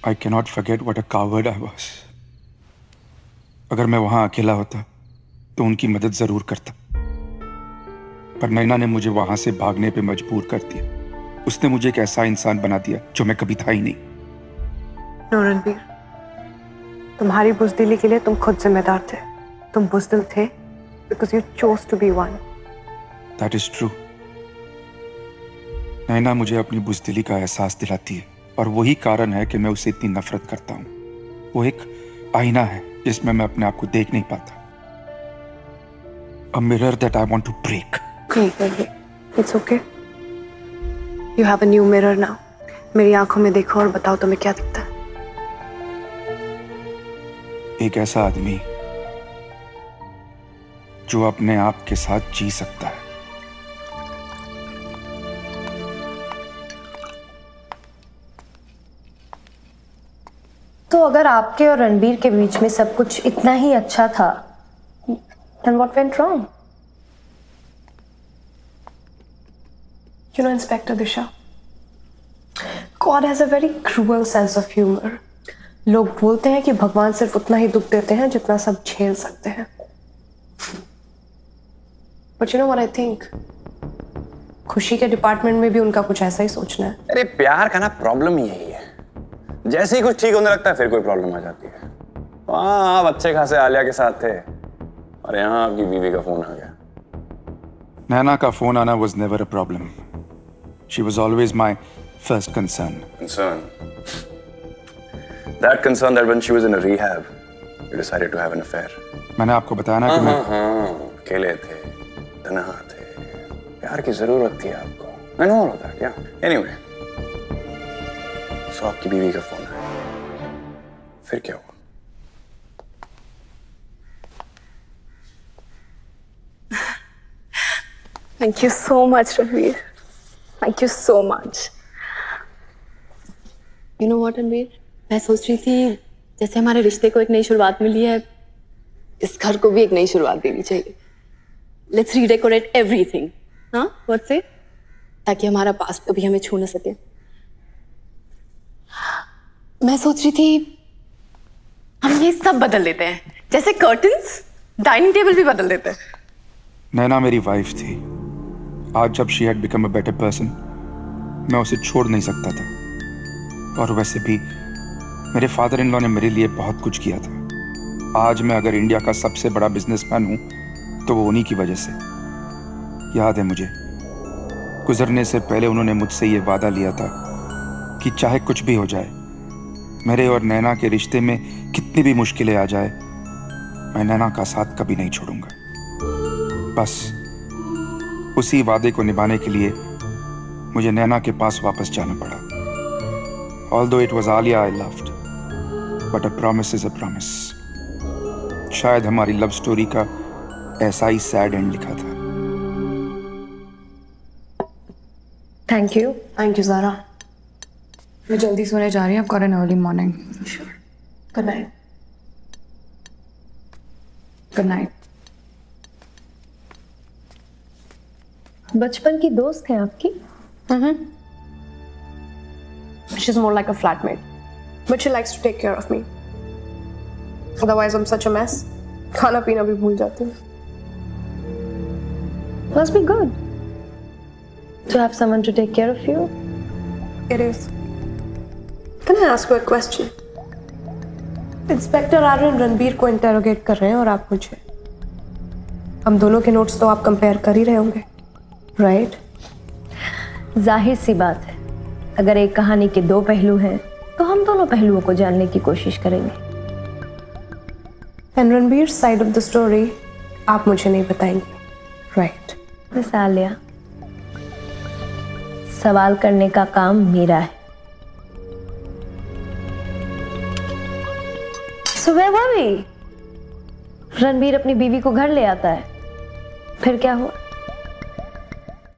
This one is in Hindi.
I cannot forget what a coward I was. अगर मैं वहां अकेला होता तो उनकी मदद जरूर करता, पर नैना ने मुझे वहां से भागने पे मजबूर कर दिया। उसने मुझे एक ऐसा इंसान बना दिया जो मैं कभी था ही नहीं। नो रणबीर, तुम्हारी बुज़दिली के लिए तुम खुद जिम्मेदार थे। तुम बुज़दिल थे because you chose to be one. That is true. नैना मुझे अपनी बुज़दिली का एहसास दिलाती है और वही कारण है कि मैं उसे इतनी नफरत करता हूँ। वो एक आईना है जिसमें मैं अपने आप को देख नहीं पाता। A mirror that I want to break. नहीं, it's okay. You have a new mirror now. मेरी आंखों में देखो और बताओ तुम्हें क्या दिखता है। एक ऐसा आदमी जो अपने आप के साथ जी सकता है। तो अगर आपके और रणबीर के बीच में सब कुछ इतना ही अच्छा था, then what went wrong? You know, Inspector Disha, God has a very cruel sense of humor. लोग बोलते हैं कि भगवान सिर्फ उतना ही दुख देते हैं जितना सब झेल सकते हैं। But you know what I think? खुशी के डिपार्टमेंट में भी उनका कुछ ऐसा ही सोचना है। अरे प्यार का ना प्रॉब्लम ही यही है, जैसे ही कुछ ठीक होने लगता है फिर कोई प्रॉब्लम आ जाती है। वहाँ आप अच्छे खासे आलिया के साथ थे और यहाँ आपकी बीवी का फोन आ गया। नैना का फोन आना was never a problem. She was always my first concern. Concern? That concern that when she was in a rehab, you decided to have an affair. मैंने आपको बताया ना कि मैं अकेले थे, तन्हा थे, प्यार की जरूरत थी आपको। I know all of that, yeah. Anyway, so आपकी बीवी का फोन आया, फिर क्या हुआ? Thank you so much, Ranveer. Thank you so much. You know what, Ranveer? मैं सोच रही थी जैसे हमारे रिश्ते को एक नई शुरुआत मिली है, इस घर को भी एक नई शुरुआत देनी चाहिए। Let's redecorate everything. हाँ, what say? ताकि हमारा पास्ट कभी हमें छू न सके। मैं सोच रही थी हम ये सब बदल लेते हैं, जैसे कर्टन्स, डाइनिंग टेबल भी बदल देते हैं। नैना मेरी वाइफ थी। आज जब she had become a better person, मैं उसे छोड़ नहीं सकता था। और वैसे भी मेरे फादर इन लॉ ने मेरे लिए बहुत कुछ किया था। आज मैं अगर इंडिया का सबसे बड़ा बिजनेसमैन हूं तो वो उन्हीं की वजह से। याद है मुझे, गुजरने से पहले उन्होंने मुझसे ये वादा लिया था कि चाहे कुछ भी हो जाए, मेरे और नैना के रिश्ते में कितनी भी मुश्किलें आ जाए, मैं नैना का साथ कभी नहीं छोड़ूंगा। बस उसी वादे को निभाने के लिए मुझे नैना के पास वापस जाना पड़ा। Although it was Alia I loved, but a promise is a promise. शायद हमारी लव स्टोरी का ऐसा ही सैड एंड लिखा था। Thank you. Thank you, Zara. मैं जल्दी सोने जा रही हूँ। I've got an early morning. Sure. Good night. Good night. बचपन की दोस्त है आपकी? She's more like a flatmate, but she likes to take care of me. Otherwise, I'm such a mess. खाना पीना भी भूल जाती हूँ। Must be good to have someone to take care of you. It is. Can I ask you a question? Inspector Aryan Ranbir को इंटेरोगेट कर रहे हैं और आप मुझे। हम दोनों के नोट्स तो आप कंपेयर कर ही रहे होंगे, राइट? जाहिर सी बात है, अगर एक कहानी के दो पहलू हैं तो हम दोनों पहलुओं को जानने की कोशिश करेंगे। And Ranbir side of the story आप मुझे नहीं बताएंगे, राइट? मिस आलिया, सवाल करने का काम मेरा है। सुबह वो भी रणबीर अपनी बीवी को घर ले आता है, फिर क्या हुआ?